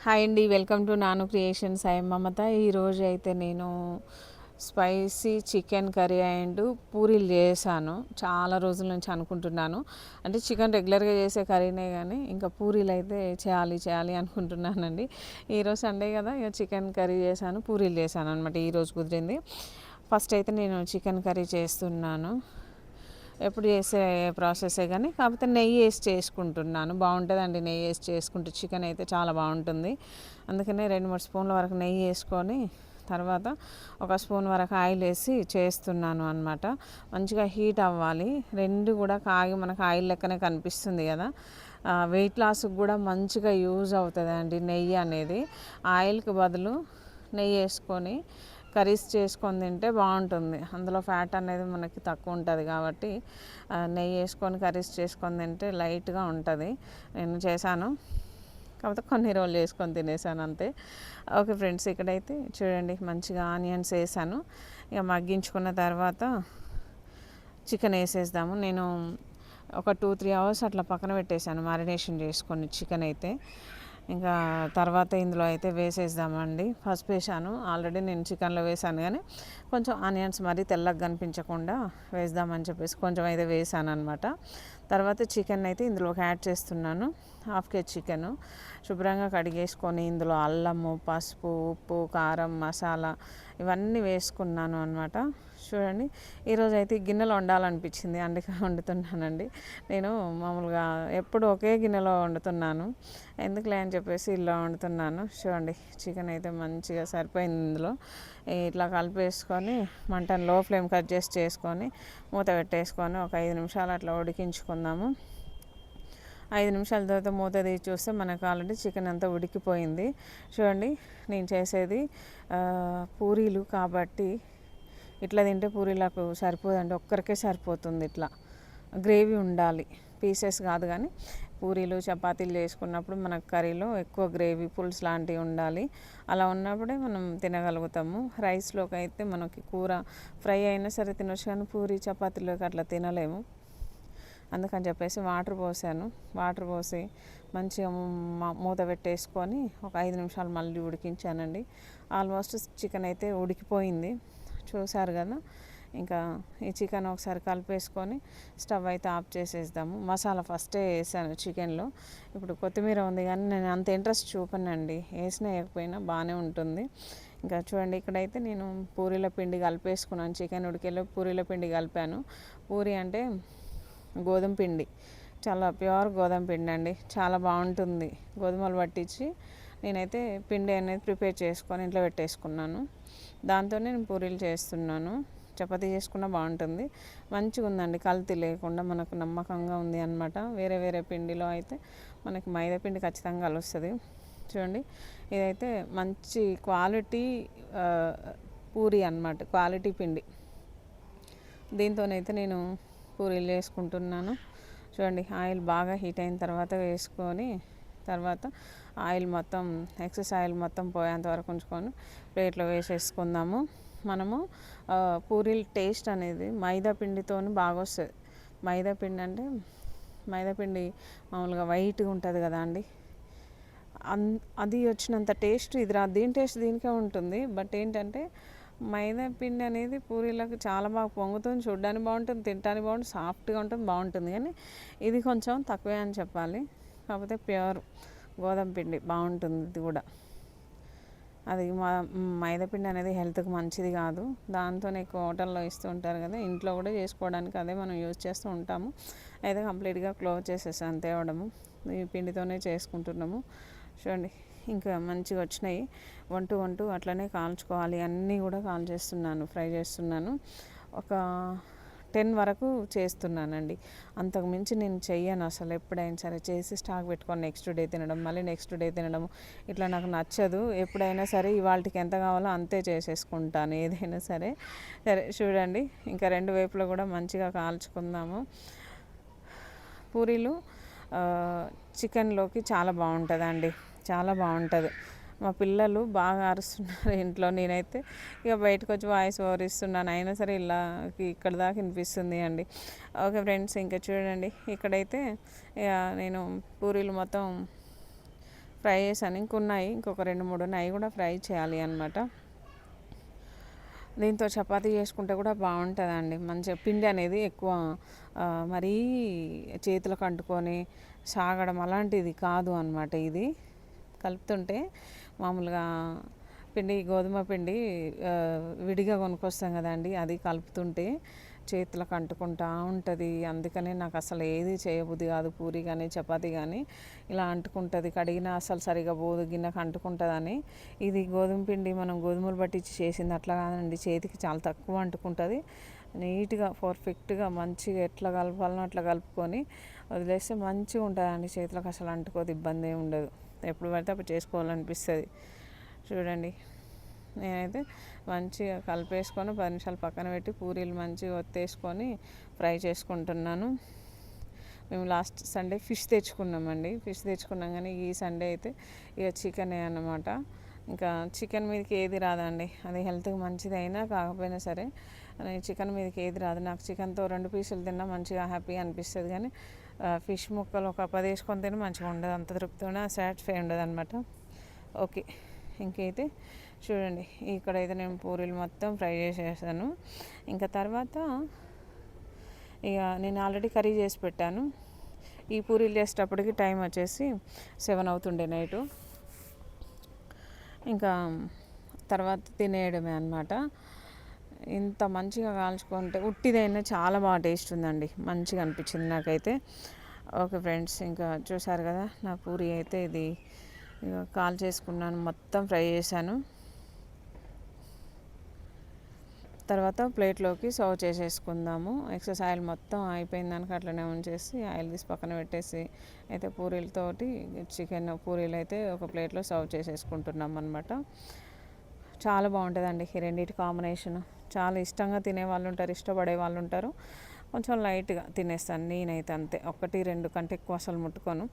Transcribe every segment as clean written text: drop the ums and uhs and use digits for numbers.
Hi అండి, welcome to నాను creations. I మమత. ఈరోజు అయితే నేను స్పైసీ చికెన్ కర్రీ అండ్ పూరీలు చేశాను. చాలా రోజుల నుంచి అనుకుంటున్నాను. అంటే చికెన్ రెగ్యులర్గా చేసే కర్రీనే కానీ ఇంకా పూరీలు అయితే చేయాలి అనుకుంటున్నానండి. ఈరోజు సండే కదా, ఇక చికెన్ కర్రీ చేశాను, పూరీలు చేశాను అనమాట. ఈరోజు కుదిరింది. ఫస్ట్ అయితే నేను చికెన్ కర్రీ చేస్తున్నాను. ఎప్పుడు చేసే ప్రాసెసే కానీ కాకపోతే నెయ్యి వేసి చేసుకుంటున్నాను. బాగుంటుందండి నెయ్యి వేసి చేసుకుంటే. చికెన్ అయితే చాలా బాగుంటుంది. అందుకనే 2-3 స్పూన్ల వరకు నెయ్యి వేసుకొని తర్వాత ఒక స్పూన్ వరకు ఆయిల్ వేసి చేస్తున్నాను అనమాట. మంచిగా హీట్ అవ్వాలి. రెండు కూడా కాగి మనకు ఆయిల్ లెక్కనే కనిపిస్తుంది కదా. వెయిట్ లాస్కి కూడా మంచిగా యూజ్ అవుతుంది అండి నెయ్యి అనేది. ఆయిల్కి బదులు నెయ్యి వేసుకొని కర్రీస్ చేసుకొని తింటే బాగుంటుంది. అందులో ఫ్యాట్ అనేది మనకి తక్కువ ఉంటుంది కాబట్టి నెయ్యి వేసుకొని కర్రీస్ చేసుకొని తింటే లైట్గా ఉంటుంది. నేను చేశాను, కాకపోతే కొన్ని రోజులు చేసుకొని తినేసాను అంతే. ఓకే ఫ్రెండ్స్, ఇక్కడైతే చూడండి మంచిగా ఆనియన్స్ వేసాను. ఇక మగ్గించుకున్న తర్వాత చికెన్ వేసేద్దాము. నేను ఒక 2-3 అవర్స్ అట్లా పక్కన పెట్టేశాను మ్యారినేషన్ చేసుకొని చికెన్ అయితే. ఇంకా తర్వాత ఇందులో అయితే వేసేద్దామండి. పసుపు వేసాను ఆల్రెడీ, నేను చికెన్లో వేసాను కానీ కొంచెం ఆనియన్స్ మరీ తెల్లగా కనిపించకుండా వేద్దామని చెప్పేసి కొంచెం అయితే వేసాను అనమాట. తర్వాత చికెన్ అయితే ఇందులోకి యాడ్ చేస్తున్నాను. 1/2 kg చికెను శుభ్రంగా కడిగేసుకొని ఇందులో అల్లము, పసుపు, ఉప్పు, కారం, మసాలా ఇవన్నీ వేసుకున్నాను అనమాట. చూడండి, ఈరోజు అయితే గిన్నెలో వండాలనిపించింది, అందుకే వండుతున్నానండి. నేను మామూలుగా ఎప్పుడు ఒకే గిన్నెలో వండుతున్నాను, ఎందుకులే అని చెప్పేసి ఇలా వండుతున్నాను. చూడండి, చికెన్ అయితే మంచిగా సరిపోయింది. ఇందులో ఇట్లా కలిపేసుకొని మంటను లో ఫ్లేమ్ కట్ చేసి చేసుకొని మూత పెట్టేసుకొని ఒక 5 నిమిషాలు అట్లా ఉడికించుకుందాము. 5 నిమిషాల తర్వాత మూత తీసి చూస్తే మనకు ఆల్రెడీ చికెన్ అంతా ఉడికిపోయింది. చూడండి, నేను చేసేది పూరీలు కాబట్టి ఇట్లా తింటే పూరీలకు సరిపోదండి, ఒక్కరికే సరిపోతుంది. ఇట్లా గ్రేవీ ఉండాలి, పీసెస్ కాదు. కానీ పూరీలు చపాతీలు చేసుకున్నప్పుడు మనకు కర్రీలో ఎక్కువ గ్రేవీ పులుసు లాంటివి ఉండాలి. అలా ఉన్నప్పుడే మనం తినగలుగుతాము. రైస్లోకి అయితే మనకి కూర ఫ్రై అయినా సరే తినొచ్చు, కానీ పూరీ చపాతీలోకి అట్లా తినలేము. అందుకని చెప్పేసి వాటర్ పోసాను. వాటర్ పోసి మంచిగా మూత పెట్టేసుకొని ఒక 5 నిమిషాలు మళ్ళీ ఉడికించానండి. ఆల్మోస్ట్ చికెన్ అయితే ఉడికిపోయింది, చూసారు కదా. ఇంకా ఈ చికెన్ ఒకసారి కలిపేసుకొని స్టవ్ అయితే ఆఫ్ చేసేద్దాము. మసాలా ఫస్టే వేసాను చికెన్లో. ఇప్పుడు కొత్తిమీర ఉంది కానీ నేను అంత ఇంట్రెస్ట్ చూపనండి, వేసినా వేయకపోయినా బాగానే ఉంటుంది. ఇంకా చూడండి, ఇక్కడైతే నేను పూరీల పిండి కలిపేసుకున్నాను. చికెన్ ఉడికేలో పూరీల పిండి కలిపాను. పూరి అంటే గోధుమ పిండి, చాలా ప్యూర్ గోధుమ పిండి అండి, చాలా బాగుంటుంది. గోధుమలు పట్టించి నేనైతే పిండి అనేది ప్రిపేర్ చేసుకొని ఇంట్లో పెట్టేసుకున్నాను. దాంతోనే నేను పూరీలు చేస్తున్నాను. చపాతీ చేసుకున్నా బాగుంటుంది. మంచిగా ఉందండి, కల్తీ లేకుండా మనకు నమ్మకంగా ఉంది అనమాట. వేరే వేరే పిండిలో అయితే మనకి మైదా పిండి ఖచ్చితంగా కలుస్తుంది. చూడండి, ఇదైతే మంచి క్వాలిటీ పూరి అన్నమాట, క్వాలిటీ పిండి. దీంతోనైతే నేను పూరీలు చేసుకుంటున్నాను. చూడండి, ఆయిల్ బాగా హీట్ అయిన తర్వాత వేసుకొని తర్వాత ఆయిల్ మొత్తం ఎక్సెస్ ఆయిల్ మొత్తం పోయేంత వరకు ఉంచుకొని ప్లేట్లో వేసేసుకుందాము. మనము పూరీల టేస్ట్ అనేది మైదా పిండితో బాగా వస్తుంది. మైదా పిండి అంటే మైదా పిండి మామూలుగా వైట్గా ఉంటుంది కదా అండి, అది వచ్చినంత టేస్ట్ ఇది రా. దీని టేస్ట్ దీనికే ఉంటుంది. బట్ ఏంటంటే మైదా పిండి అనేది పూరీలకు చాలా బాగా పొంగుతుంది, చూడడానికి బాగుంటుంది, తినడానికి బాగుంటుంది, సాఫ్ట్గా ఉంటుంది, బాగుంటుంది. కానీ ఇది కొంచెం తక్కువే అని చెప్పాలి. కాకపోతే ప్యూర్ గోధుమ పిండి బాగుంటుంది ఇది కూడా. అది మైదా పిండి అనేది హెల్త్కి మంచిది కాదు. దాంతోనే ఎక్కువ హోటల్లో ఇస్తూ ఉంటారు కదా, ఇంట్లో కూడా చేసుకోవడానికి అదే మనం యూజ్ చేస్తూ ఉంటాము. అయితే కంప్లీట్గా క్లోజ్ చేసేసాను తేవడము. ఈ పిండితోనే చేసుకుంటున్నాము. చూడండి, ఇంకా మంచిగా వచ్చినాయి. వంటూ అట్లనే కాల్చుకోవాలి. అన్నీ కూడా కాల్చేస్తున్నాను, ఫ్రై చేస్తున్నాను. ఒక 10 వరకు చేస్తున్నానండి, అంతకు మించి నేను చెయ్యను అసలు. ఎప్పుడైనా సరే చేసి స్టాక్ పెట్టుకొని నెక్స్ట్ డే తినడం, మళ్ళీ నెక్స్ట్ డే తినడం, ఇట్లా నాకు నచ్చదు. ఎప్పుడైనా సరే ఇవాళకి ఎంత కావాలో అంతే చేసేసుకుంటాను ఏదైనా సరే. సరే చూడండి, ఇంకా 2 వైపులో కూడా మంచిగా కాల్చుకుందాము. పూరీలు చికెన్లోకి చాలా బాగుంటుందండి, చాలా బాగుంటుంది. మా పిల్లలు బాగా అరుస్తున్నారు ఇంట్లో. నేనైతే ఇక బయటకు వచ్చి వాయిస్ ఓవర్ ఇస్తున్నాను, అయినా సరే ఇలా ఇక్కడ దాకా వినిపిస్తుంది అండి. ఓకే ఫ్రెండ్స్, ఇంకా చూడండి, ఇక్కడైతే ఇక నేను పూరీలు మొత్తం ఫ్రై చేశాను. ఇంకొన్నాయి, ఇంకొక 2, 3 ఉన్నాయి, కూడా ఫ్రై చేయాలి అనమాట. దీంతో చపాతీ చేసుకుంటే కూడా బాగుంటుందండి. మంచిగా పిండి అనేది ఎక్కువ మరీ చేతులకు అంటుకొని సాగడం అలాంటిది కాదు అనమాట. ఇది కలుపుతుంటే మామూలుగా గోధుమ పిండి విడిగా కొనుక్కొస్తాం కదండి, అది కలుపుతుంటే చేతులకు అంటుకుంటా ఉంటుంది. అందుకనే నాకు అసలు ఏది చేయబుద్ధి కాదు. పూరి కానీ చపాతీ కానీ ఇలా అంటుకుంటుంది, కడిగినా అసలు సరిగా పోదు, గిన్నెకు అంటుకుంటుందని. ఇది గోధుమ పిండి మనం గోధుమలు పట్టించి చేసింది అట్లా కాదండి, చేతికి చాలా తక్కువ అంటుకుంటుంది. నీట్గా పర్ఫెక్ట్గా మంచిగా ఎట్లా కలపాలనో అట్లా కలుపుకొని వదిలేస్తే మంచిగా ఉంటుందండి. చేతులకు అసలు అంటుకోదు, ఇబ్బంది ఏమి ఉండదు. ఎప్పుడు పడితే అప్పుడు చేసుకోవాలనిపిస్తుంది. చూడండి, నేనైతే మంచిగా కలిపేసుకొని 10 నిమిషాలు పక్కన పెట్టి పూరీలు మంచిగా ఒత్తేసుకొని ఫ్రై చేసుకుంటున్నాను. మేము లాస్ట్ సండే ఫిష్ తెచ్చుకున్నామండి. ఫిష్ తెచ్చుకున్నాం కానీ ఈ సండే అయితే ఇక చికెనే అన్నమాట. ఇంకా చికెన్ మీదకి ఏది రాదండి, అది హెల్త్కి మంచిది అయినా కాకపోయినా సరే చికెన్ మీదకి ఏది రాదు. నాకు చికెన్తో 2 పీసులు తిన్నా మంచిగా హ్యాపీ అనిపిస్తుంది, కానీ ఫిష్ ముక్కలు ఒక 10 వేసుకొని తిని మంచిగా ఉండదు, అంత తృప్తిగా సాటిస్ఫై ఉండదు అనమాట. ఓకే, ఇంకైతే చూడండి, ఇక్కడైతే నేను పూరీలు మొత్తం ఫ్రై చేసేసాను. ఇంకా తర్వాత ఇక నేను ఆల్రెడీ కర్రీ చేసి పెట్టాను. ఈ పూరీలు చేసేటప్పటికి టైం వచ్చేసి 7 అవుతుండే నైటు. ఇంకా తర్వాత తినేయడమే అనమాట. ఇంత మంచిగా కాల్చుకుంటే ఉట్టిదైనా చాలా బాగా టేస్ట్ ఉందండి, మంచిగా అనిపించింది నాకైతే. ఓకే ఫ్రెండ్స్, ఇంకా చూసారు కదా నా పూరి అయితే ఇది కాల్ చేసుకున్నాను, మొత్తం ఫ్రై చేశాను. తర్వాత ప్లేట్లోకి సర్వ్ చేసేసుకుందాము. ఎక్సెస్ ఆయిల్ మొత్తం అయిపోయిన దానికి అట్లనే ఉంచేసి ఆయిల్ తీసి పక్కన పెట్టేసి అయితే పూరీలతోటి చికెన్ పూరీలు అయితే ఒక ప్లేట్లో సర్వ్ చేసేసుకుంటున్నాం అనమాట. చాలా బాగుంటుందండి ఈ రెండింటి కాంబినేషన్. చాలా ఇష్టంగా తినే వాళ్ళు ఉంటారు, ఇష్టపడే వాళ్ళు ఉంటారు. కొంచెం లైట్గా తినేస్తాను నేనైతే, అంతే. 1, 2 కంటే ఎక్కువ అసలు ముట్టుకోను.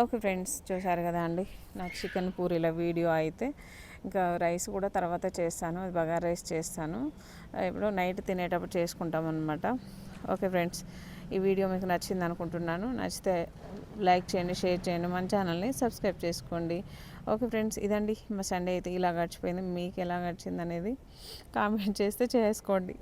ఓకే ఫ్రెండ్స్, చూసారు కదా అండి నాకు చికెన్ పూరీల వీడియో అయితే. ఇంకా రైస్ కూడా తర్వాత చేస్తాను, అది బగారా రైస్ చేస్తాను, ఇప్పుడు నైట్ తినేటప్పుడు చేసుకుంటాం అనమాట. ఓకే ఫ్రెండ్స్, ఈ వీడియో మీకు నచ్చింది అనుకుంటున్నాను. నచ్చితే లైక్ చేయండి, షేర్ చేయండి, మన ఛానల్ని సబ్స్క్రైబ్ చేసుకోండి. ఓకే ఫ్రెండ్స్, ఇదండి మా సండే అయితే ఇలా గడిచిపోయింది. మీకు ఎలా గడిచింది అనేది కామెంట్ చేస్తే చేసుకోండి.